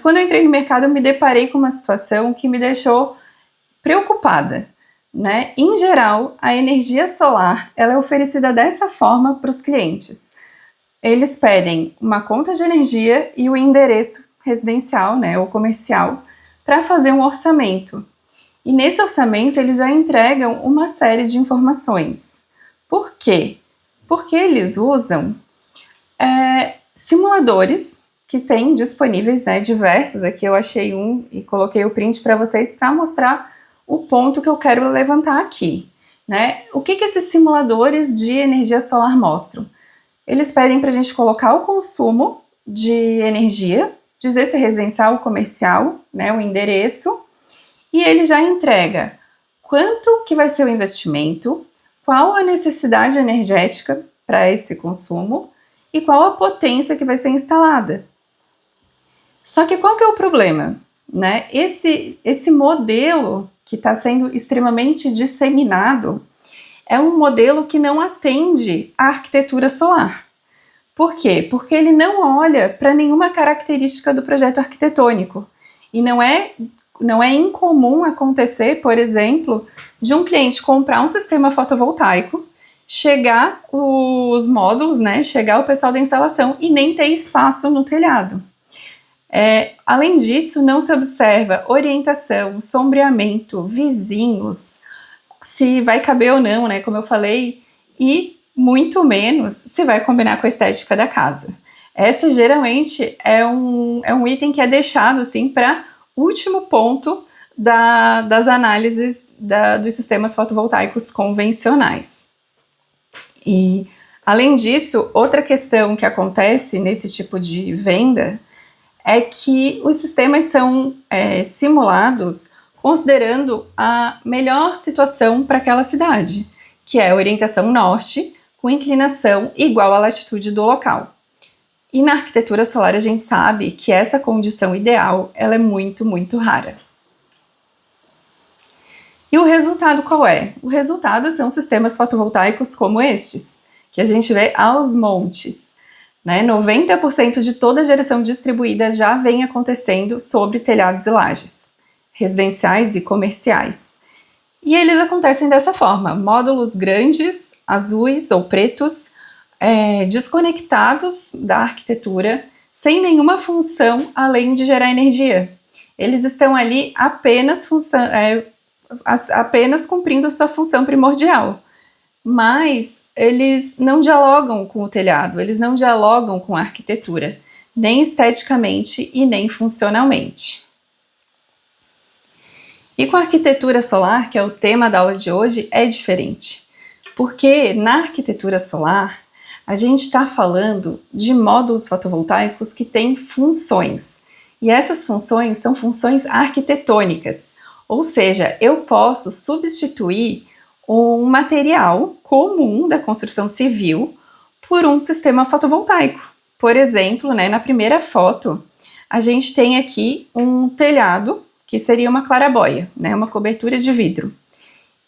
Quando eu entrei no mercado, eu me deparei com uma situação que me deixou preocupada, né? Em geral, a energia solar ela é oferecida dessa forma para os clientes. Eles pedem uma conta de energia e o endereço residencial, né, ou comercial, para fazer um orçamento. E nesse orçamento eles já entregam uma série de informações. Por quê? Porque eles usam simuladores que tem disponíveis, né, diversos. Aqui eu achei um e coloquei o print para vocês para mostrar o ponto que eu quero levantar aqui, né? O que esses simuladores de energia solar mostram? Eles pedem para a gente colocar o consumo de energia, dizer se é residencial ou comercial, né, o endereço, e ele já entrega quanto que vai ser o investimento, qual a necessidade energética para esse consumo e qual a potência que vai ser instalada. Só que qual que é o problema? Né? Esse modelo que está sendo extremamente disseminado é um modelo que não atende à arquitetura solar. Por quê? Porque ele não olha para nenhuma característica do projeto arquitetônico. E não é incomum acontecer, por exemplo, de um cliente comprar um sistema fotovoltaico, chegar os módulos, né, chegar o pessoal da instalação e nem ter espaço no telhado. Além disso, não se observa orientação, sombreamento, vizinhos, se vai caber ou não, né, como eu falei, e muito menos se vai combinar com a estética da casa. Essa geralmente é um item que é deixado assim para último ponto das análises dos sistemas fotovoltaicos convencionais. E, além disso, outra questão que acontece nesse tipo de venda é que os sistemas são simulados considerando a melhor situação para aquela cidade, que é a orientação norte, com inclinação igual à latitude do local. E na arquitetura solar a gente sabe que essa condição ideal ela é muito, muito rara. E o resultado qual é? O resultado são sistemas fotovoltaicos como estes, que a gente vê aos montes. 90% de toda a geração distribuída já vem acontecendo sobre telhados e lajes, residenciais e comerciais. E eles acontecem dessa forma, módulos grandes, azuis ou pretos, desconectados da arquitetura, sem nenhuma função além de gerar energia. Eles estão ali apenas cumprindo a sua função primordial. Mas eles não dialogam com o telhado, eles não dialogam com a arquitetura, nem esteticamente e nem funcionalmente. E com a arquitetura solar, que é o tema da aula de hoje, é diferente. Porque na arquitetura solar, a gente está falando de módulos fotovoltaicos que têm funções. E essas funções são funções arquitetônicas. Ou seja, eu posso substituir um material comum da construção civil por um sistema fotovoltaico. Por exemplo, na primeira foto, a gente tem aqui um telhado, que seria uma claraboia, uma cobertura de vidro.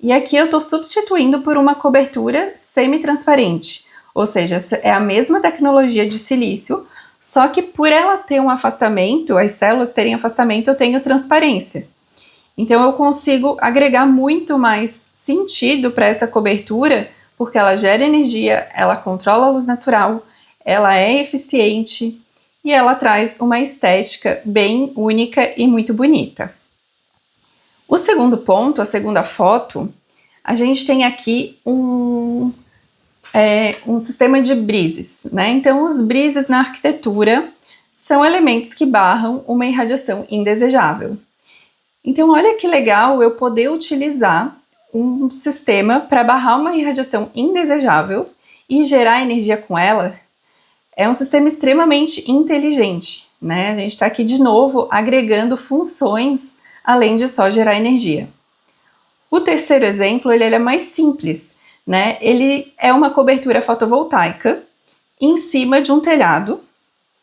E aqui eu estou substituindo por uma cobertura semi-transparente, ou seja, é a mesma tecnologia de silício, só que por ela ter um afastamento, as células terem afastamento, eu tenho transparência. Então eu consigo agregar muito mais sentido para essa cobertura, porque ela gera energia, ela controla a luz natural, ela é eficiente e ela traz uma estética bem única e muito bonita. O segundo ponto, a segunda foto, a gente tem aqui um sistema de brises, Então os brises na arquitetura são elementos que barram uma irradiação indesejável. Então, olha que legal eu poder utilizar um sistema para barrar uma irradiação indesejável e gerar energia com ela. É um sistema extremamente inteligente, A gente está aqui de novo agregando funções além de só gerar energia. O terceiro exemplo, ele é mais simples, Ele é uma cobertura fotovoltaica em cima de um telhado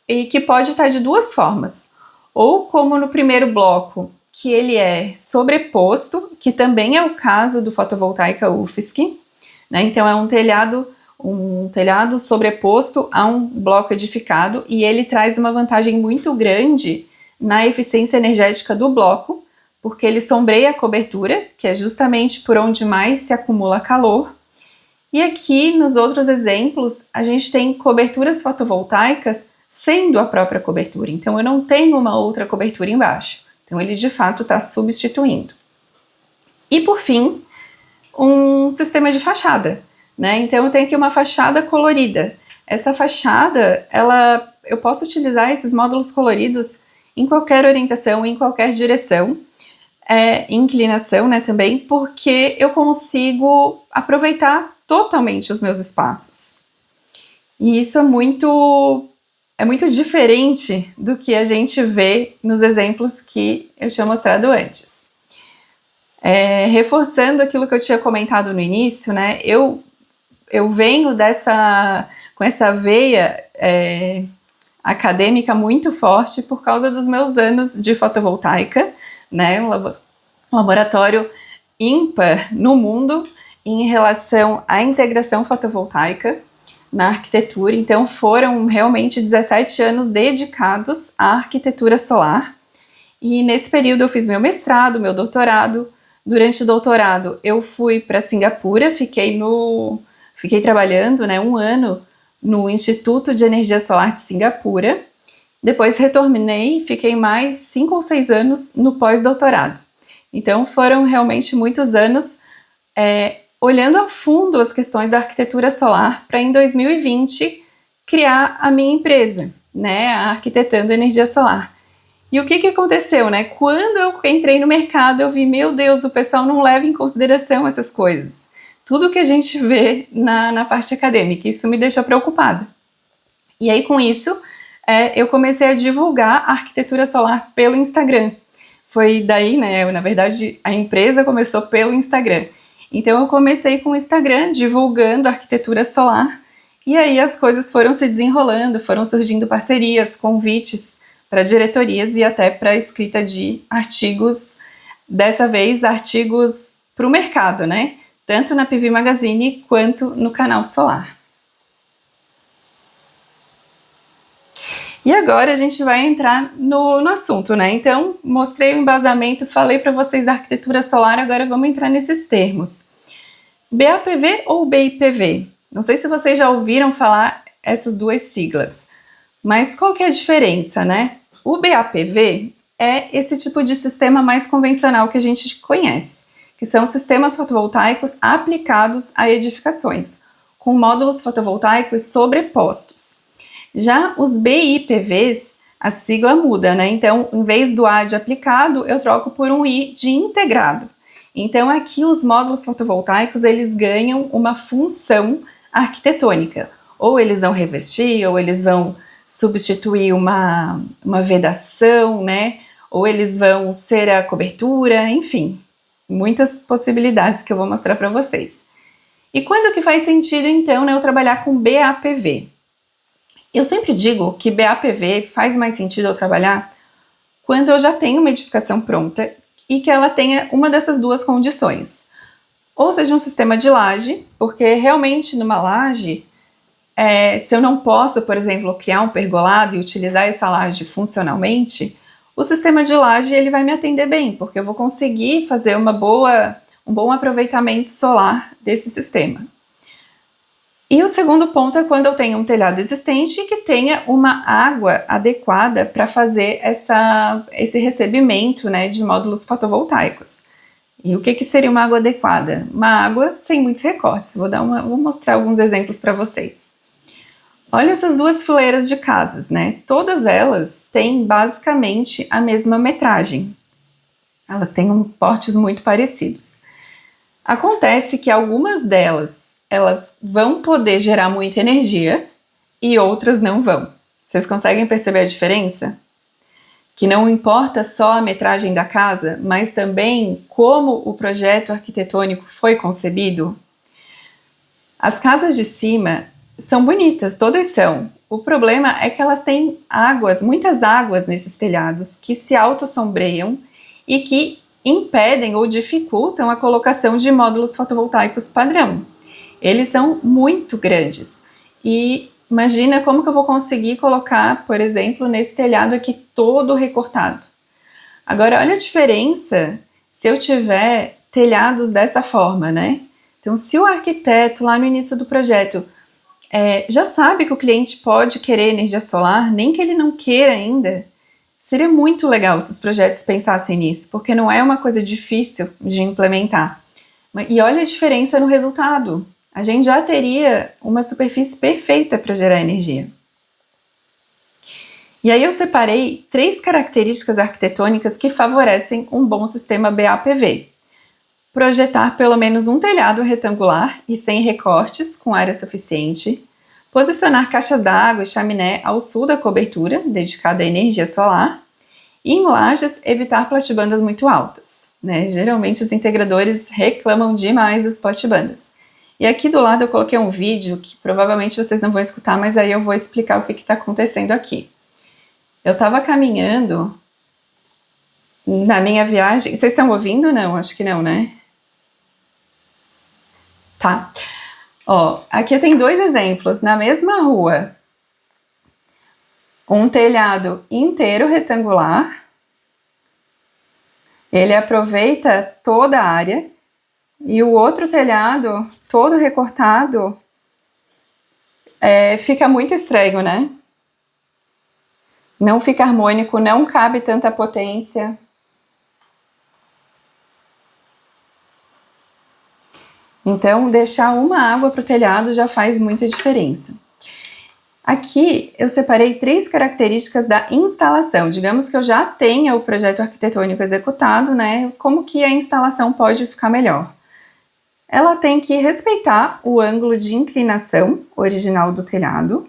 e que pode estar de duas formas. Ou como no primeiro bloco, que ele é sobreposto, que também é o caso do fotovoltaica UFSC, Então é um telhado sobreposto a um bloco edificado e ele traz uma vantagem muito grande na eficiência energética do bloco, porque ele sombreia a cobertura, que é justamente por onde mais se acumula calor. E aqui, nos outros exemplos, a gente tem coberturas fotovoltaicas sendo a própria cobertura. Então, eu não tenho uma outra cobertura embaixo. Então, ele de fato está substituindo. E, por fim, um sistema de fachada, né? Então, eu tenho aqui uma fachada colorida. Essa fachada, eu posso utilizar esses módulos coloridos em qualquer orientação, em qualquer direção, inclinação, né, também, porque eu consigo aproveitar totalmente os meus espaços. E isso é muito diferente do que a gente vê nos exemplos que eu tinha mostrado antes. Reforçando aquilo que eu tinha comentado no início, né, eu venho com essa veia acadêmica muito forte por causa dos meus anos de fotovoltaica, né, um laboratório ímpar no mundo em relação à integração fotovoltaica na arquitetura. Então foram realmente 17 anos dedicados à arquitetura solar, e nesse período eu fiz meu mestrado, meu doutorado. Durante o doutorado eu fui para Singapura, fiquei trabalhando, né, 1 ano no Instituto de Energia Solar de Singapura. Depois retornei e fiquei mais 5 ou 6 anos no pós-doutorado. Então foram realmente muitos anos olhando a fundo as questões da arquitetura solar para, em 2020, criar a minha empresa, né, a Arquitetando Energia Solar. E o que aconteceu, né? Quando eu entrei no mercado, eu vi, meu Deus, o pessoal não leva em consideração essas coisas. Tudo que a gente vê na parte acadêmica, isso me deixa preocupada. E aí, com isso, eu comecei a divulgar a arquitetura solar pelo Instagram. Foi daí, né, na verdade, a empresa começou pelo Instagram. Então eu comecei com o Instagram, divulgando a arquitetura solar, e aí as coisas foram se desenrolando, foram surgindo parcerias, convites para diretorias e até para a escrita de artigos, dessa vez artigos para o mercado, né? Tanto na PV Magazine quanto no canal Solar. E agora a gente vai entrar no assunto, né? Então, mostrei o embasamento, falei para vocês da arquitetura solar, agora vamos entrar nesses termos. BAPV ou BIPV? Não sei se vocês já ouviram falar essas duas siglas, mas qual que é a diferença, né? O BAPV é esse tipo de sistema mais convencional que a gente conhece, que são sistemas fotovoltaicos aplicados a edificações, com módulos fotovoltaicos sobrepostos. Já os BIPVs, a sigla muda, né? Então, em vez do A de aplicado, eu troco por um I de integrado. Então, aqui os módulos fotovoltaicos, eles ganham uma função arquitetônica. Ou eles vão revestir, ou eles vão substituir uma vedação, né? Ou eles vão ser a cobertura, enfim. Muitas possibilidades que eu vou mostrar para vocês. E quando que faz sentido, então, né, eu trabalhar com BAPV? Eu sempre digo que BAPV faz mais sentido eu trabalhar quando eu já tenho uma edificação pronta e que ela tenha uma dessas duas condições. Ou seja, um sistema de laje, porque realmente numa laje, se eu não posso, por exemplo, criar um pergolado e utilizar essa laje funcionalmente, o sistema de laje ele vai me atender bem, porque eu vou conseguir fazer um bom aproveitamento solar desse sistema. E o segundo ponto é quando eu tenho um telhado existente que tenha uma água adequada para fazer esse recebimento, né, de módulos fotovoltaicos. E o que seria uma água adequada? Uma água sem muitos recortes. Vou mostrar alguns exemplos para vocês. Olha essas duas fileiras de casas, né? Todas elas têm basicamente a mesma metragem. Elas têm portes muito parecidos. Acontece que algumas delas elas vão poder gerar muita energia e outras não vão. Vocês conseguem perceber a diferença? Que não importa só a metragem da casa, mas também como o projeto arquitetônico foi concebido. As casas de cima são bonitas, todas são. O problema é que elas têm muitas águas nesses telhados que se autossombreiam e que impedem ou dificultam a colocação de módulos fotovoltaicos padrão. Eles são muito grandes e imagina como que eu vou conseguir colocar, por exemplo, nesse telhado aqui todo recortado. Agora, olha a diferença se eu tiver telhados dessa forma, né? Então, se o arquiteto, lá no início do projeto, já sabe que o cliente pode querer energia solar, nem que ele não queira ainda, seria muito legal se os projetos pensassem nisso, porque não é uma coisa difícil de implementar. E olha a diferença no resultado. A gente já teria uma superfície perfeita para gerar energia. E aí eu separei 3 características arquitetônicas que favorecem um bom sistema BAPV. Projetar pelo menos um telhado retangular e sem recortes, com área suficiente. Posicionar caixas d'água e chaminé ao sul da cobertura, dedicada à energia solar. E em lajes, evitar platibandas muito altas, né? Geralmente os integradores reclamam demais das platibandas. E aqui do lado eu coloquei um vídeo que provavelmente vocês não vão escutar, mas aí eu vou explicar o que está acontecendo aqui. Eu estava caminhando na minha viagem. Vocês estão ouvindo? Não, acho que não, né? Tá. Ó, aqui tem 2 exemplos. Na mesma rua, um telhado inteiro retangular. Ele aproveita toda a área. E o outro telhado, todo recortado, fica muito estranho, né? Não fica harmônico, não cabe tanta potência. Então, deixar uma água para o telhado já faz muita diferença. Aqui eu separei 3 características da instalação. Digamos que eu já tenha o projeto arquitetônico executado, né? Como que a instalação pode ficar melhor? Ela tem que respeitar o ângulo de inclinação original do telhado,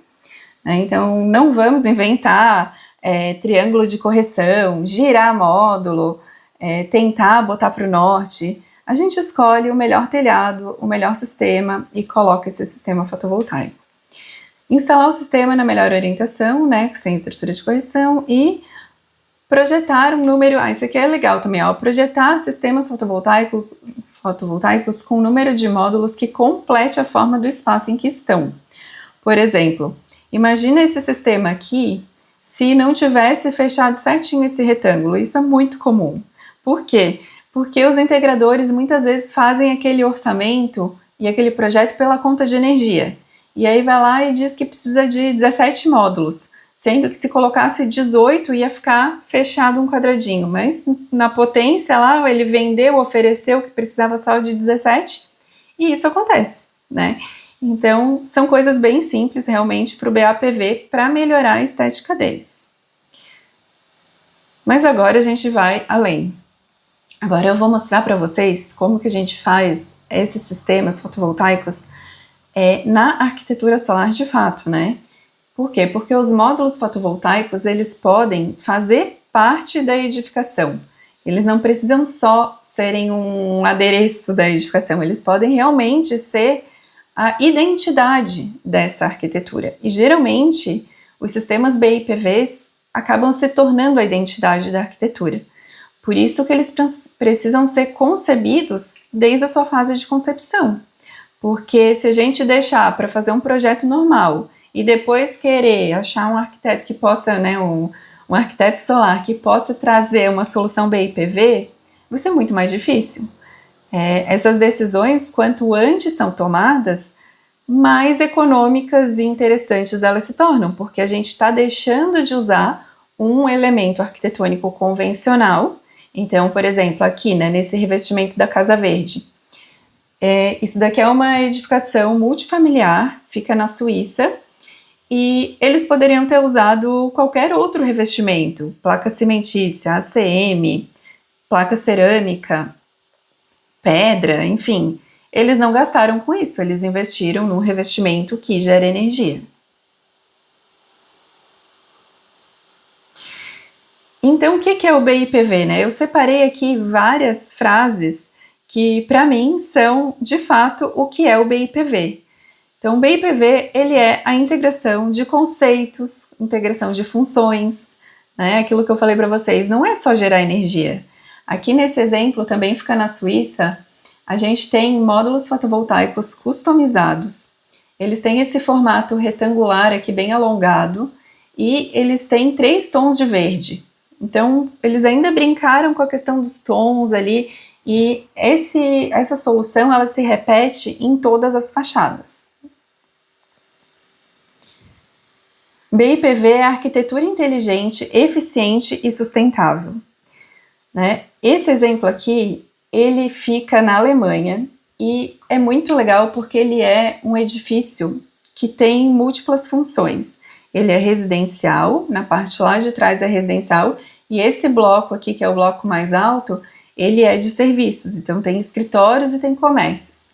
né? Então, não vamos inventar triângulo de correção, girar módulo, tentar botar para o norte. A gente escolhe o melhor telhado, o melhor sistema e coloca esse sistema fotovoltaico. Instalar o sistema na melhor orientação, né, sem estrutura de correção, e projetar um número. Isso aqui é legal também, ó, projetar sistemas fotovoltaicos com um número de módulos que complete a forma do espaço em que estão. Por exemplo, imagina esse sistema aqui se não tivesse fechado certinho esse retângulo. Isso é muito comum. Por quê? Porque os integradores muitas vezes fazem aquele orçamento e aquele projeto pela conta de energia. E aí vai lá e diz que precisa de 17 módulos, sendo que se colocasse 18 ia ficar fechado um quadradinho. Mas na potência lá, ele vendeu, ofereceu que precisava só de 17 e isso acontece, né? Então, são coisas bem simples realmente para o BAPV para melhorar a estética deles. Mas agora a gente vai além. Agora eu vou mostrar para vocês como que a gente faz esses sistemas fotovoltaicos na arquitetura solar de fato, né? Por quê? Porque os módulos fotovoltaicos, eles podem fazer parte da edificação. Eles não precisam só serem um adereço da edificação, eles podem realmente ser a identidade dessa arquitetura. E geralmente, os sistemas BIPVs acabam se tornando a identidade da arquitetura. Por isso que eles precisam ser concebidos desde a sua fase de concepção. Porque se a gente deixar para fazer um projeto normal e depois querer achar um arquiteto que possa, né, um arquiteto solar que possa trazer uma solução BIPV, vai ser muito mais difícil. Essas decisões, quanto antes são tomadas, mais econômicas e interessantes elas se tornam, porque a gente está deixando de usar um elemento arquitetônico convencional. Então, por exemplo, aqui, né, nesse revestimento da Casa Verde, isso daqui é uma edificação multifamiliar, fica na Suíça, e eles poderiam ter usado qualquer outro revestimento, placa cimentícia, ACM, placa cerâmica, pedra, enfim. Eles não gastaram com isso, eles investiram num revestimento que gera energia. Então, o que é o BIPV, né? Eu separei aqui várias frases que, para mim, são, de fato, o que é o BIPV. Então, o BIPV, ele é a integração de conceitos, integração de funções, né? Aquilo que eu falei para vocês, não é só gerar energia. Aqui nesse exemplo, também fica na Suíça, a gente tem módulos fotovoltaicos customizados. eles têm esse formato retangular aqui bem alongado e eles têm 3 tons de verde. Então, eles ainda brincaram com a questão dos tons ali e essa solução ela se repete em todas as fachadas. BIPV é arquitetura inteligente, eficiente e sustentável. Né? Esse exemplo aqui, ele fica na Alemanha e é muito legal porque ele é um edifício que tem múltiplas funções. Ele é residencial, na parte lá de trás é residencial, e esse bloco aqui, que é o bloco mais alto, ele é de serviços, então tem escritórios e tem comércios.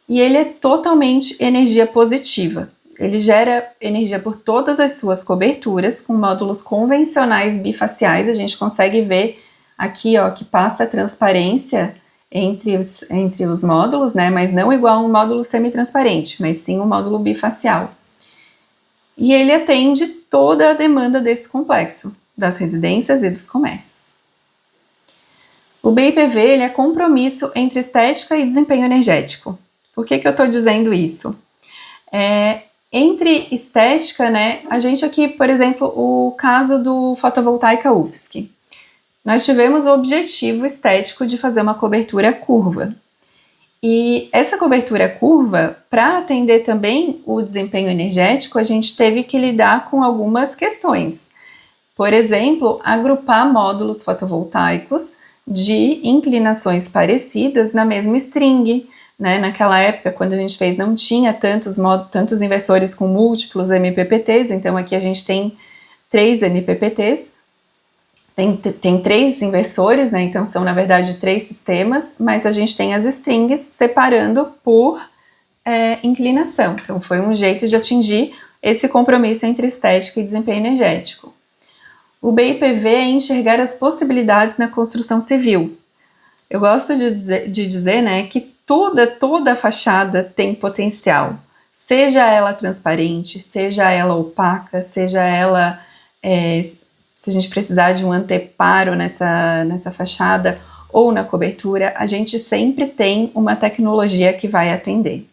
E ele é totalmente energia positiva. Ele gera energia por todas as suas coberturas, com módulos convencionais bifaciais. A gente consegue ver aqui, ó, que passa a transparência entre os módulos, né? Mas não igual um módulo semi-transparente, mas sim um módulo bifacial. E ele atende toda a demanda desse complexo, das residências e dos comércios. O BIPV ele é compromisso entre estética e desempenho energético. Por que eu estou dizendo isso? Entre estética, né, a gente aqui, por exemplo, o caso do Fotovoltaica UFSC. Nós tivemos o objetivo estético de fazer uma cobertura curva. E essa cobertura curva, para atender também o desempenho energético, a gente teve que lidar com algumas questões. Por exemplo, agrupar módulos fotovoltaicos de inclinações parecidas na mesma string. Né? Naquela época, quando a gente fez, não tinha tantos inversores com múltiplos MPPTs, então aqui a gente tem 3 MPPTs, tem 3 inversores, né? Então são na verdade 3 sistemas, mas a gente tem as strings separando por inclinação, então foi um jeito de atingir esse compromisso entre estética e desempenho energético. O BIPV é enxergar as possibilidades na construção civil. Eu gosto de dizer, né, que toda a fachada tem potencial, seja ela transparente, seja ela opaca, seja ela, se a gente precisar de um anteparo nessa fachada ou na cobertura, a gente sempre tem uma tecnologia que vai atender.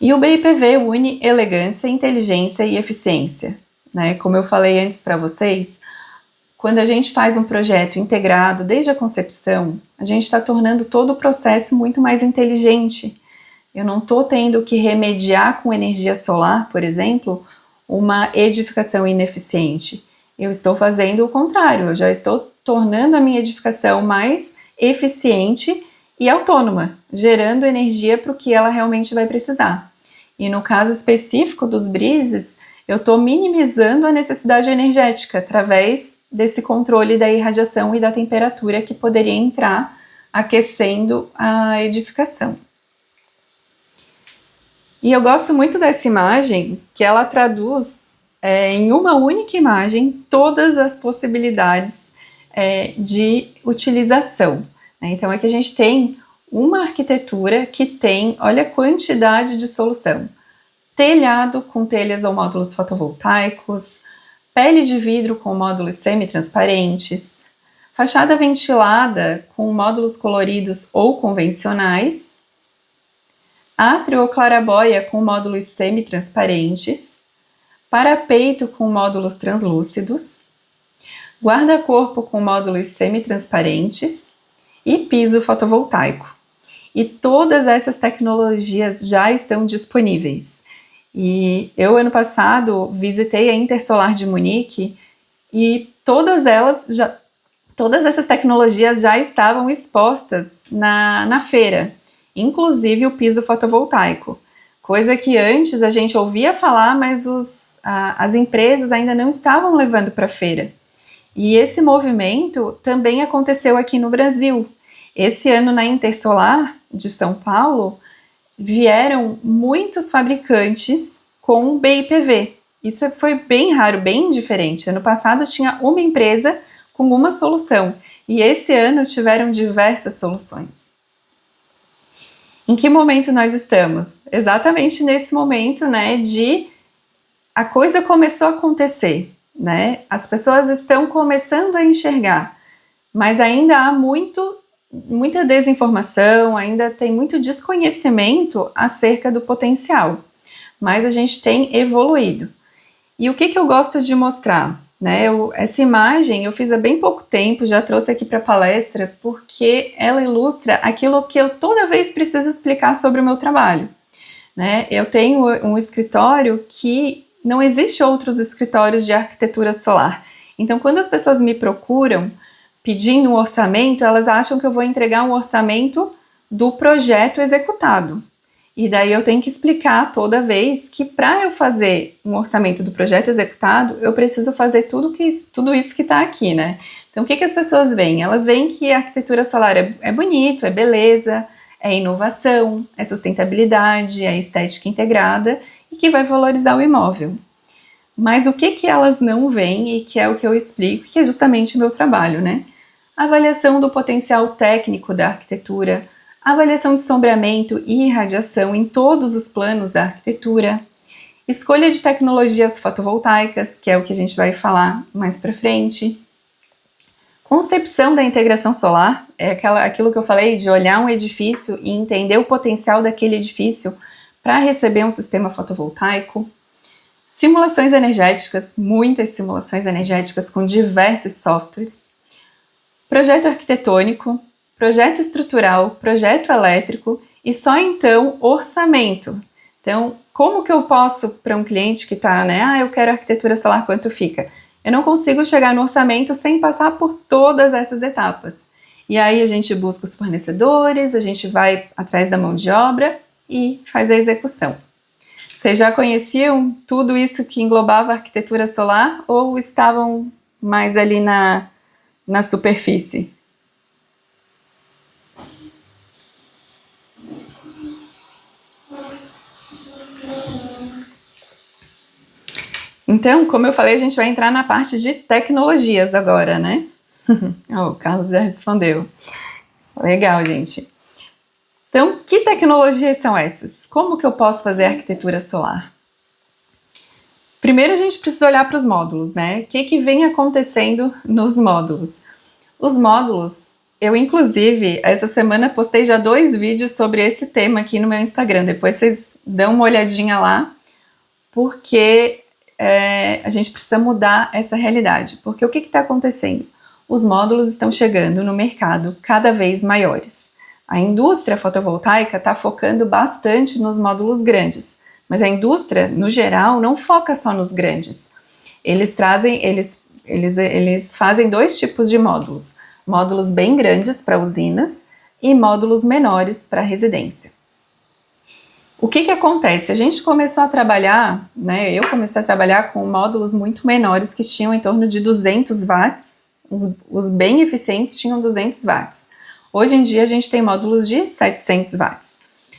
E o BIPV une elegância, inteligência e eficiência. Né? Como eu falei antes para vocês, quando a gente faz um projeto integrado desde a concepção, a gente está tornando todo o processo muito mais inteligente. Eu não estou tendo que remediar com energia solar, por exemplo, uma edificação ineficiente. Eu estou fazendo o contrário, eu já estou tornando a minha edificação mais eficiente e autônoma, gerando energia para o que ela realmente vai precisar. E no caso específico dos breezes, eu estou minimizando a necessidade energética através desse controle da irradiação e da temperatura que poderia entrar aquecendo a edificação. E eu gosto muito dessa imagem, que ela traduz em uma única imagem todas as possibilidades de utilização. Então aqui a gente tem uma arquitetura que tem, olha a quantidade de solução. Telhado com telhas ou módulos fotovoltaicos, pele de vidro com módulos semi-transparentes, fachada ventilada com módulos coloridos ou convencionais, átrio ou clarabóia com módulos semi-transparentes, parapeito com módulos translúcidos, guarda-corpo com módulos semi-transparentes e piso fotovoltaico. E todas essas tecnologias já estão disponíveis. E eu, ano passado, visitei a Intersolar de Munique e todas essas tecnologias já estavam expostas na feira, inclusive o piso fotovoltaico, coisa que antes a gente ouvia falar, mas as empresas ainda não estavam levando para a feira. E esse movimento também aconteceu aqui no Brasil. Esse ano, na Intersolar de São Paulo, vieram muitos fabricantes com BIPV. Isso foi bem raro, bem diferente. Ano passado tinha uma empresa com uma solução e esse ano tiveram diversas soluções. Em que momento nós estamos? Exatamente nesse momento, né, de a coisa começou a acontecer, né? As pessoas estão começando a enxergar, mas ainda há muito muita desinformação, ainda tem muito desconhecimento acerca do potencial, mas a gente tem evoluído. E o que eu gosto de mostrar? Né, essa imagem eu fiz há bem pouco tempo, já trouxe aqui para a palestra, porque ela ilustra aquilo que eu toda vez preciso explicar sobre o meu trabalho. Né? Eu tenho um escritório que não existe outros escritórios de arquitetura solar. Então, quando as pessoas me procuram pedindo um orçamento, elas acham que eu vou entregar um orçamento do projeto executado. E daí eu tenho que explicar toda vez que para eu fazer um orçamento do projeto executado, eu preciso fazer tudo isso que está aqui, né? Então, o que as pessoas veem? Elas veem que a arquitetura solar é bonito, é beleza, é inovação, é sustentabilidade, é estética integrada e que vai valorizar o imóvel. Mas o que elas não veem e que é o que eu explico, que é justamente o meu trabalho, né? Avaliação do potencial técnico da arquitetura, avaliação de sombreamento e irradiação em todos os planos da arquitetura, escolha de tecnologias fotovoltaicas, que é o que a gente vai falar mais para frente, concepção da integração solar, é aquilo que eu falei de olhar um edifício e entender o potencial daquele edifício para receber um sistema fotovoltaico, simulações energéticas, muitas simulações energéticas com diversos softwares, projeto arquitetônico, projeto estrutural, projeto elétrico e só então orçamento. Então, como que eu posso para um cliente que está, né, eu quero arquitetura solar, quanto fica? Eu não consigo chegar no orçamento sem passar por todas essas etapas. E aí a gente busca os fornecedores, a gente vai atrás da mão de obra e faz a execução. Vocês já conheciam tudo isso que englobava a arquitetura solar ou estavam mais ali na superfície? Então, como eu falei, a gente vai entrar na parte de tecnologias agora, né? O Carlos já respondeu. Legal, gente. Então, que tecnologias são essas? Como que eu posso fazer arquitetura solar? Primeiro, a gente precisa olhar para os módulos, né? O que vem acontecendo nos módulos? Os módulos, eu inclusive, essa semana postei já 2 vídeos sobre esse tema aqui no meu Instagram. Depois vocês dão uma olhadinha lá, porque a gente precisa mudar essa realidade. Porque o que está acontecendo? Os módulos estão chegando no mercado cada vez maiores. A indústria fotovoltaica está focando bastante nos módulos grandes, mas a indústria, no geral, não foca só nos grandes. Eles fazem 2 tipos de módulos. Módulos bem grandes para usinas e módulos menores para residência. O que acontece? A gente começou a trabalhar, né, eu comecei a trabalhar com módulos muito menores que tinham em torno de 200 watts, os bem eficientes tinham 200 watts. Hoje em dia a gente tem módulos de 700 watts.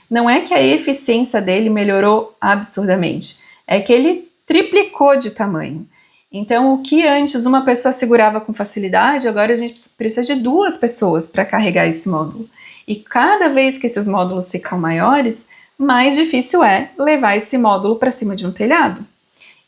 Não é que a eficiência dele melhorou absurdamente, é que ele triplicou de tamanho. Então, o que antes uma pessoa segurava com facilidade, agora a gente precisa de 2 pessoas para carregar esse módulo. E cada vez que esses módulos ficam maiores, mais difícil é levar esse módulo para cima de um telhado.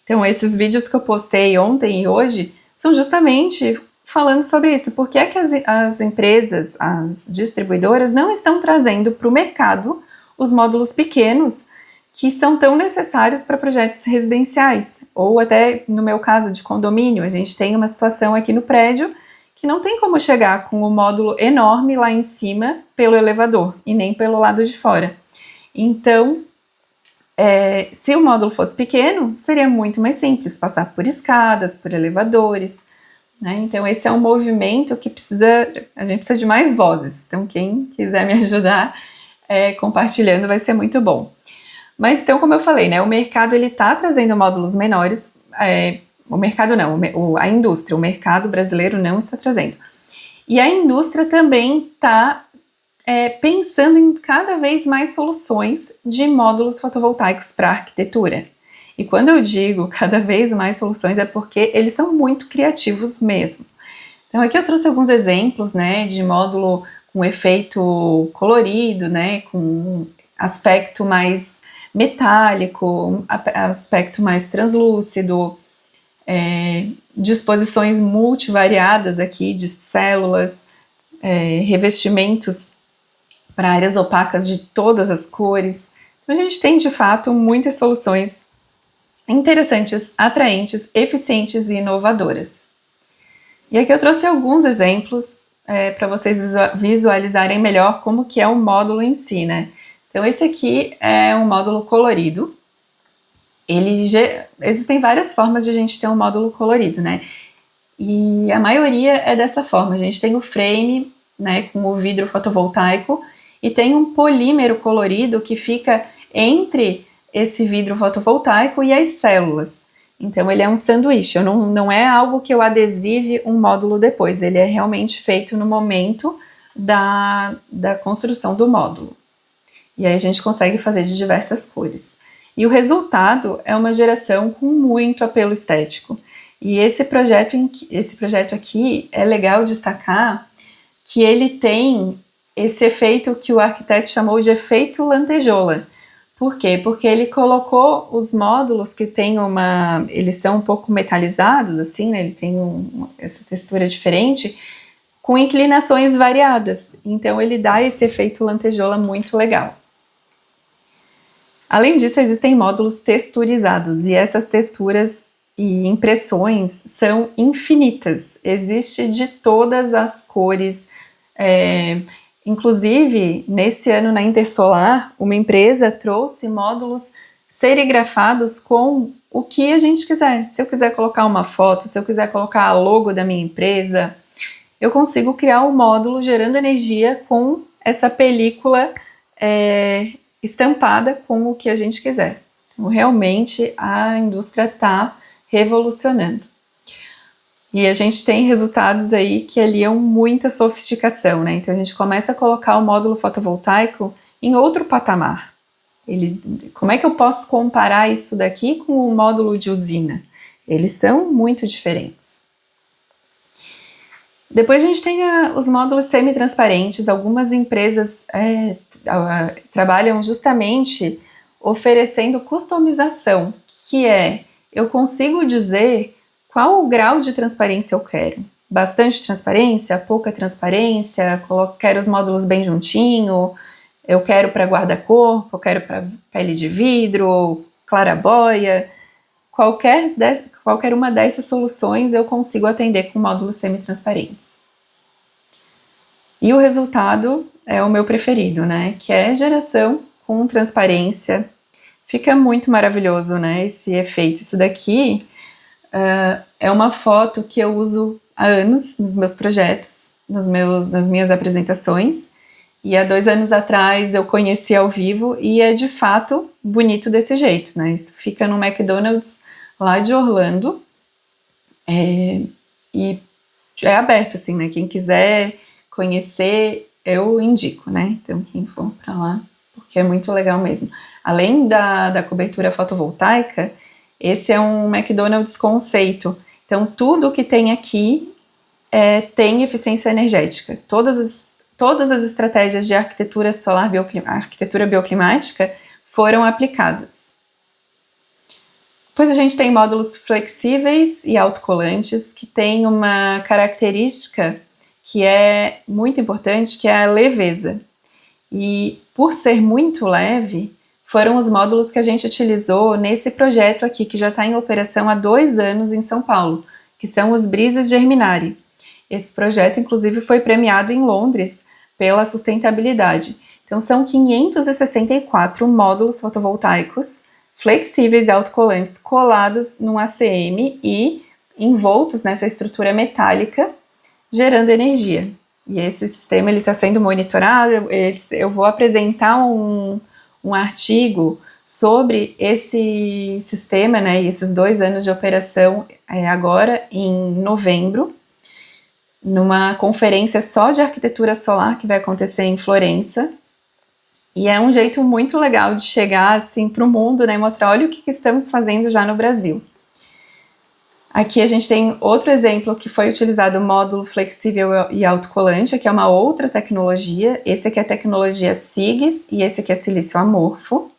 Então, esses vídeos que eu postei ontem e hoje são justamente falando sobre isso. Por que é que as empresas, as distribuidoras não estão trazendo para o mercado os módulos pequenos que são tão necessários para projetos residenciais? Ou até, no meu caso, de condomínio, a gente tem uma situação aqui no prédio que não tem como chegar com o módulo enorme lá em cima pelo elevador e nem pelo lado de fora. Então, se o módulo fosse pequeno, seria muito mais simples, passar por escadas, por elevadores, né? Então, esse é um movimento que a gente precisa de mais vozes. Então, quem quiser me ajudar compartilhando vai ser muito bom. Mas, então, como eu falei, né, o mercado está trazendo módulos menores, o mercado não, a indústria, o mercado brasileiro não está trazendo. E a indústria também está pensando em cada vez mais soluções de módulos fotovoltaicos para arquitetura. E quando eu digo cada vez mais soluções, é porque eles são muito criativos mesmo. Então aqui eu trouxe alguns exemplos, né, de módulo com efeito colorido, né, com aspecto mais metálico, aspecto mais translúcido, disposições multivariadas aqui de células, revestimentos para áreas opacas de todas as cores. Então a gente tem de fato muitas soluções interessantes, atraentes, eficientes e inovadoras. E aqui eu trouxe alguns exemplos para vocês visualizarem melhor como que é o módulo em si, né? Então esse aqui é um módulo colorido. Existem várias formas de a gente ter um módulo colorido, né? E a maioria é dessa forma. A gente tem o frame, né, com o vidro fotovoltaico, e tem um polímero colorido que fica entre esse vidro fotovoltaico e as células. Então ele é um sanduíche, não é algo que eu adesive um módulo depois, ele é realmente feito no momento da construção do módulo. E aí a gente consegue fazer de diversas cores. E o resultado é uma geração com muito apelo estético. E esse projeto aqui é legal destacar que ele tem esse efeito que o arquiteto chamou de efeito lantejola. Por quê? Porque ele colocou os módulos que tem eles são um pouco metalizados, assim, né? Ele tem essa textura diferente, com inclinações variadas. Então ele dá esse efeito lantejola muito legal. Além disso, existem módulos texturizados, e essas texturas e impressões são infinitas. Existe de todas as cores. Inclusive, nesse ano na Intersolar, uma empresa trouxe módulos serigrafados com o que a gente quiser. Se eu quiser colocar uma foto, se eu quiser colocar a logo da minha empresa, eu consigo criar um módulo gerando energia com essa película estampada com o que a gente quiser. Então, realmente, a indústria está revolucionando. E a gente tem resultados aí que aliam muita sofisticação, né? Então a gente começa a colocar o módulo fotovoltaico em outro patamar. Como é que eu posso comparar isso daqui com o módulo de usina? Eles são muito diferentes. Depois a gente tem os módulos semi-transparentes. Algumas empresas trabalham justamente oferecendo customização, que eu consigo dizer qual o grau de transparência eu quero. Bastante transparência, pouca transparência, quero os módulos bem juntinho, eu quero para guarda-corpo, eu quero para pele de vidro, claraboia. Qualquer uma dessas soluções eu consigo atender com módulos semi-transparentes. E o resultado é o meu preferido, né? Que é geração com transparência. Fica muito maravilhoso, né? Esse efeito. Isso daqui é uma foto que eu uso há anos nos meus projetos, nas minhas apresentações. E há 2 anos atrás eu conheci ao vivo e é de fato bonito desse jeito, né? Isso fica no McDonald's lá de Orlando. E é aberto, assim, né? Quem quiser conhecer, eu indico, né? Então, quem for para lá, porque é muito legal mesmo. Além da cobertura fotovoltaica, esse é um McDonald's conceito. Então, tudo que tem aqui tem eficiência energética. Todas as estratégias de arquitetura solar, arquitetura bioclimática foram aplicadas. Depois a gente tem módulos flexíveis e autocolantes, que tem uma característica que é muito importante, que é a leveza. E por ser muito leve, foram os módulos que a gente utilizou nesse projeto aqui, que já está em operação há 2 anos em São Paulo, que são os Brises Germinari. Esse projeto, inclusive, foi premiado em Londres pela sustentabilidade. Então, são 564 módulos fotovoltaicos flexíveis e autocolantes colados num ACM e envoltos nessa estrutura metálica, gerando energia. E esse sistema está sendo monitorado. Eu vou apresentar um artigo sobre esse sistema, né, e esses 2 anos de operação agora em novembro, numa conferência só de arquitetura solar que vai acontecer em Florença. E é um jeito muito legal de chegar assim para o mundo, né, e mostrar, olha o que estamos fazendo já no Brasil. Aqui a gente tem outro exemplo que foi utilizado o módulo flexível e autocolante, que é uma outra tecnologia. Esse aqui é a tecnologia SIGS e esse aqui é silício amorfo.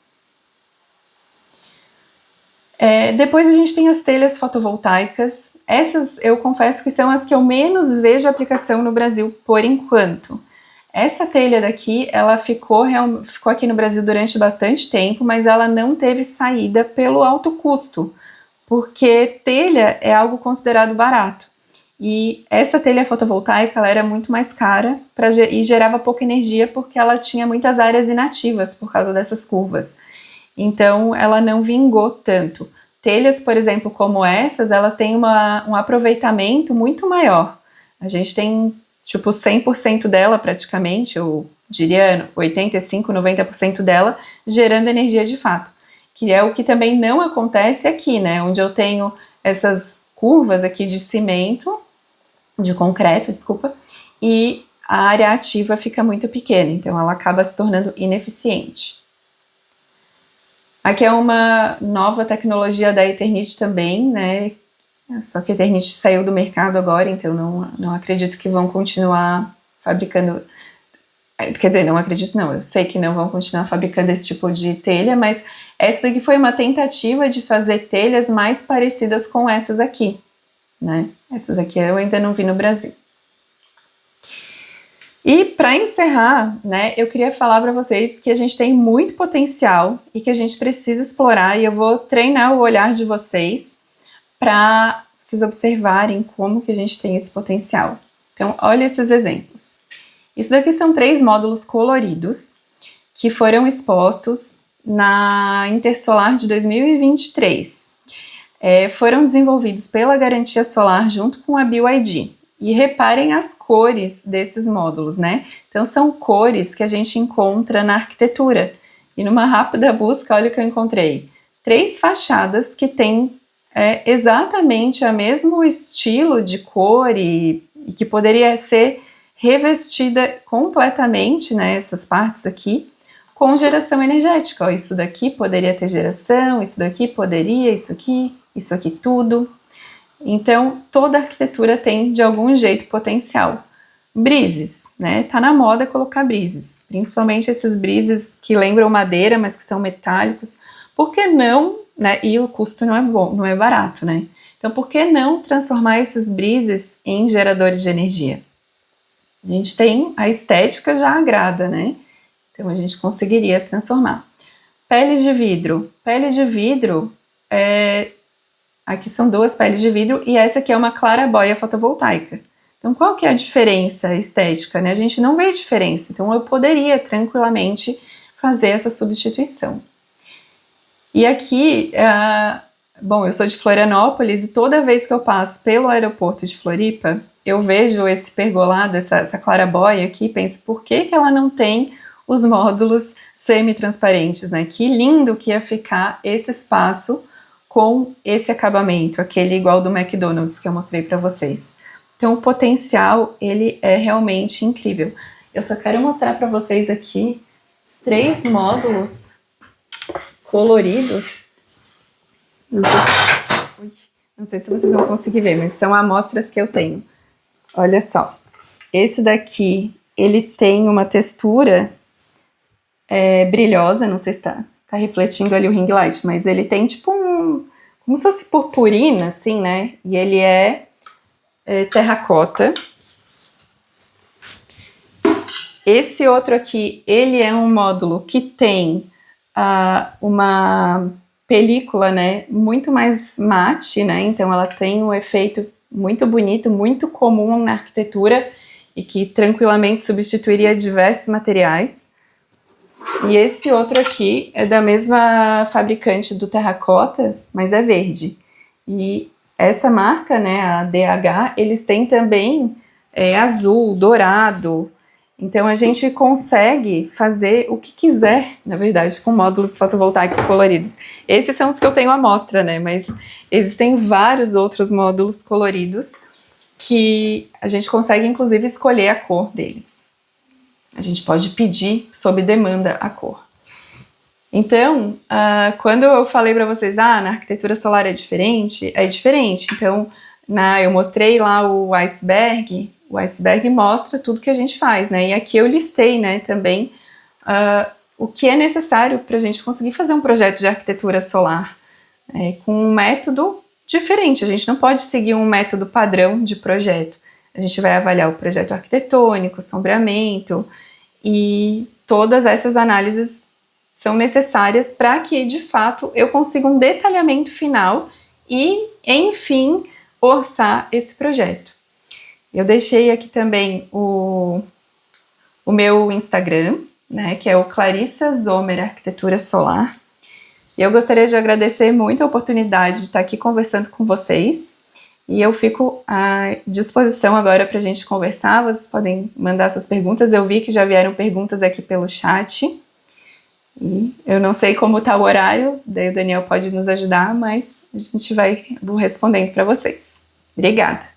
Depois a gente tem as telhas fotovoltaicas. Essas eu confesso que são as que eu menos vejo aplicação no Brasil por enquanto. Essa telha daqui, ela ficou aqui no Brasil durante bastante tempo, mas ela não teve saída pelo alto custo, porque telha é algo considerado barato. E essa telha fotovoltaica ela era muito mais cara e gerava pouca energia porque ela tinha muitas áreas inativas por causa dessas curvas. Então ela não vingou tanto. Telhas, por exemplo, como essas, elas têm um aproveitamento muito maior. A gente tem tipo 100% dela praticamente, eu diria 85, 90% dela gerando energia de fato, que é o que também não acontece aqui, né? Onde eu tenho essas curvas aqui de cimento, de concreto, desculpa, e a área ativa fica muito pequena, então ela acaba se tornando ineficiente. Aqui é uma nova tecnologia da Eternit também, né? Só que a Eternit saiu do mercado agora, então não acredito que vão continuar fabricando. Quer dizer, não acredito não, eu sei que não vão continuar fabricando esse tipo de telha, mas essa daqui foi uma tentativa de fazer telhas mais parecidas com essas aqui, né? Essas aqui eu ainda não vi no Brasil. E para encerrar, né, eu queria falar para vocês que a gente tem muito potencial e que a gente precisa explorar, e eu vou treinar o olhar de vocês para vocês observarem como que a gente tem esse potencial. Então, olha esses exemplos. Isso daqui são 3 módulos coloridos que foram expostos na Intersolar de 2023. Foram desenvolvidos pela Garantia Solar junto com a BYD. E reparem as cores desses módulos, né? Então são cores que a gente encontra na arquitetura. E numa rápida busca, olha o que eu encontrei. 3 fachadas que têm exatamente o mesmo estilo de cor e que poderia ser revestida completamente, né? Essas partes aqui, com geração energética. Ó, isso daqui poderia ter geração, isso daqui poderia, isso aqui tudo. Então, toda arquitetura tem, de algum jeito, potencial. Brises, né? Tá na moda colocar brises, principalmente esses brises que lembram madeira, mas que são metálicos. Por que não, né? E o custo não é bom, não é barato, né? Então, por que não transformar esses brises em geradores de energia? A gente tem a estética já agrada, né? Então, a gente conseguiria transformar. Peles de vidro. Pele de vidro aqui são 2 peles de vidro e essa aqui é uma claraboia fotovoltaica. Então, qual que é a diferença estética, né? A gente não vê diferença, então eu poderia tranquilamente fazer essa substituição. E aqui, bom, eu sou de Florianópolis e toda vez que eu passo pelo aeroporto de Floripa, eu vejo esse pergolado, essa claraboia aqui e penso, por que ela não tem os módulos semi-transparentes, né? Que lindo que ia ficar esse espaço com esse acabamento, aquele igual do McDonald's que eu mostrei para vocês. Então o potencial, ele é realmente incrível. Eu só quero mostrar para vocês aqui 3 módulos coloridos. Não sei se vocês vão conseguir ver, mas são amostras que eu tenho. Olha só, esse daqui, ele tem uma textura brilhosa, não sei se tá refletindo ali o ring light, mas ele tem tipo como se fosse purpurina, assim, né? E ele é terracota. Esse outro aqui, ele é um módulo que tem uma película, né, muito mais mate, né? Então ela tem um efeito muito bonito, muito comum na arquitetura e que tranquilamente substituiria diversos materiais. E esse outro aqui é da mesma fabricante do terracota, mas é verde. E essa marca, né, a DH, eles têm também azul, dourado. Então a gente consegue fazer o que quiser, na verdade, com módulos fotovoltaicos coloridos. Esses são os que eu tenho à mostra, né, mas existem vários outros módulos coloridos que a gente consegue, inclusive, escolher a cor deles. A gente pode pedir sob demanda a cor. Então, quando eu falei para vocês, na arquitetura solar é diferente. Então, eu mostrei lá o iceberg mostra tudo que a gente faz, né? E aqui eu listei, né, também o que é necessário para a gente conseguir fazer um projeto de arquitetura solar, com um método diferente. A gente não pode seguir um método padrão de projeto. A gente vai avaliar o projeto arquitetônico, sombreamento, e todas essas análises são necessárias para que, de fato, eu consiga um detalhamento final e, enfim, orçar esse projeto. Eu deixei aqui também o meu Instagram, né, que é o Clarissa Zomer Arquitetura Solar. E eu gostaria de agradecer muito a oportunidade de estar aqui conversando com vocês. E eu fico à disposição agora para a gente conversar. Vocês podem mandar suas perguntas. Eu vi que já vieram perguntas aqui pelo chat. E eu não sei como está o horário, daí o Daniel pode nos ajudar, mas vou respondendo para vocês. Obrigada!